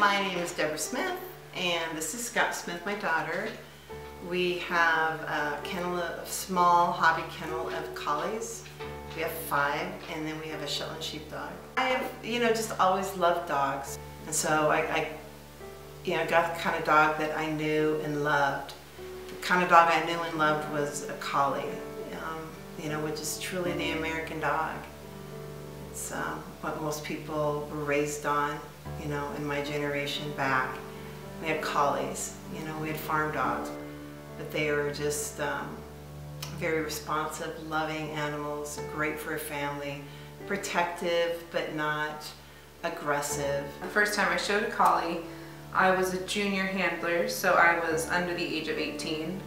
My name is Deborah Smith, and this is Scott Smith, my daughter. We have a kennel, a small hobby kennel of collies. We have 5, and then we have a Shetland sheepdog. I have, just always loved dogs, and so I got the kind of dog that I knew and loved. The kind of dog I knew and loved was a collie, which is truly the American dog. It's what most people were raised on, in my generation back. We had collies, we had farm dogs, but they were just very responsive, loving animals, great for a family, protective but not aggressive. The first time I showed a collie, I was a junior handler, so I was under the age of 18.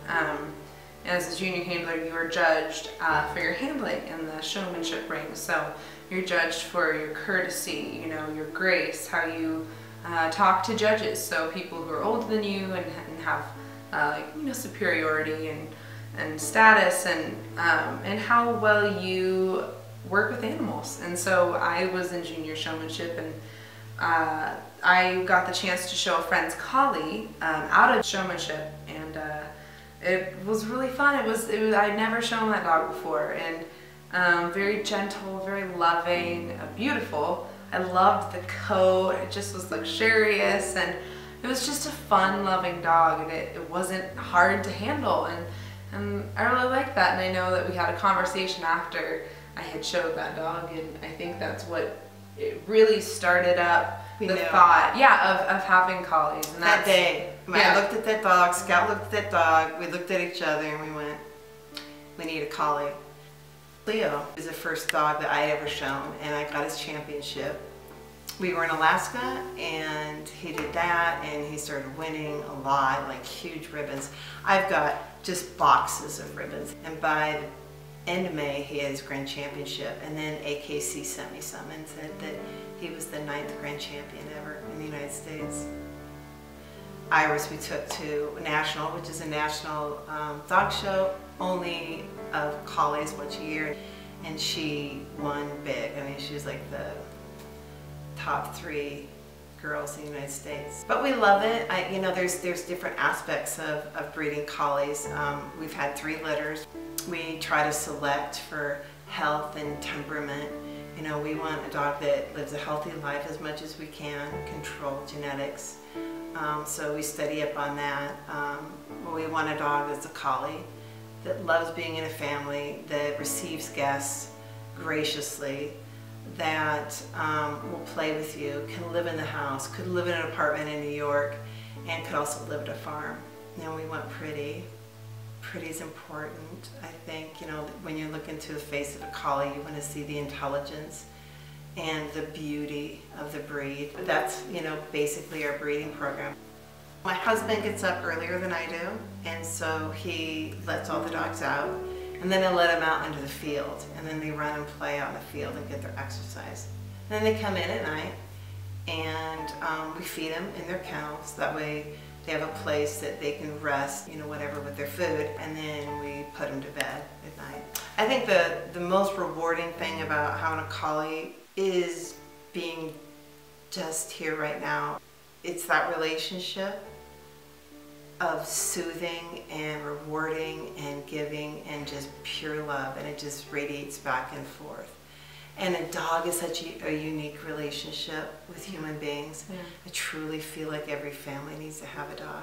As a junior handler, you are judged for your handling in the showmanship ring. So you're judged for your courtesy, your grace, how you talk to judges. So people who are older than you and have superiority and status, and how well you work with animals. And so I was in junior showmanship, and I got the chance to show a friend's collie out of showmanship, and it was really fun. I'd never shown that dog before, and very gentle, very loving, beautiful. I loved the coat. It just was luxurious, and it was just a fun, loving dog, and it wasn't hard to handle, and I really liked that. And I know that we had a conversation after I had showed that dog, and I think that's what it really started up the thought, of having collies. And that day, I looked at that dog, Scout looked at that dog, we looked at each other and we went, we need a collie. Leo was the first dog that I had ever shown, and I got his championship. We were in Alaska, and he did that, and he started winning a lot, like huge ribbons. I've got just boxes of ribbons, and by the end of May, he had his grand championship, and then AKC sent me some and said that he was the 9th grand champion ever in the United States. Iris we took to National, which is a national dog show, only of collies once a year, and she won big. I mean, she was like the top 3 girls in the United States. But we love it. There's different aspects of breeding collies. We've had 3 litters. We try to select for health and temperament. We want a dog that lives a healthy life as much as we can, control genetics. So we study up on that. We want a dog that's a collie, that loves being in a family, that receives guests graciously, that will play with you, can live in the house, could live in an apartment in New York, and could also live at a farm. Now we want pretty. Pretty is important. I think, when you look into the face of a collie, you want to see the intelligence and the beauty of the breed. That's, basically our breeding program. My husband gets up earlier than I do, and so he lets all the dogs out, and then I let them out into the field, and then they run and play out in the field and get their exercise. And then they come in at night, and we feed them in their kennels. That way they have a place that they can rest, whatever, with their food, and then we put them to bed at night. I think the most rewarding thing about having a collie is being just here right now. It's that relationship of soothing and rewarding and giving and just pure love, and it just radiates back and forth. And a dog is such a unique relationship with human beings. I truly feel like every family needs to have a dog.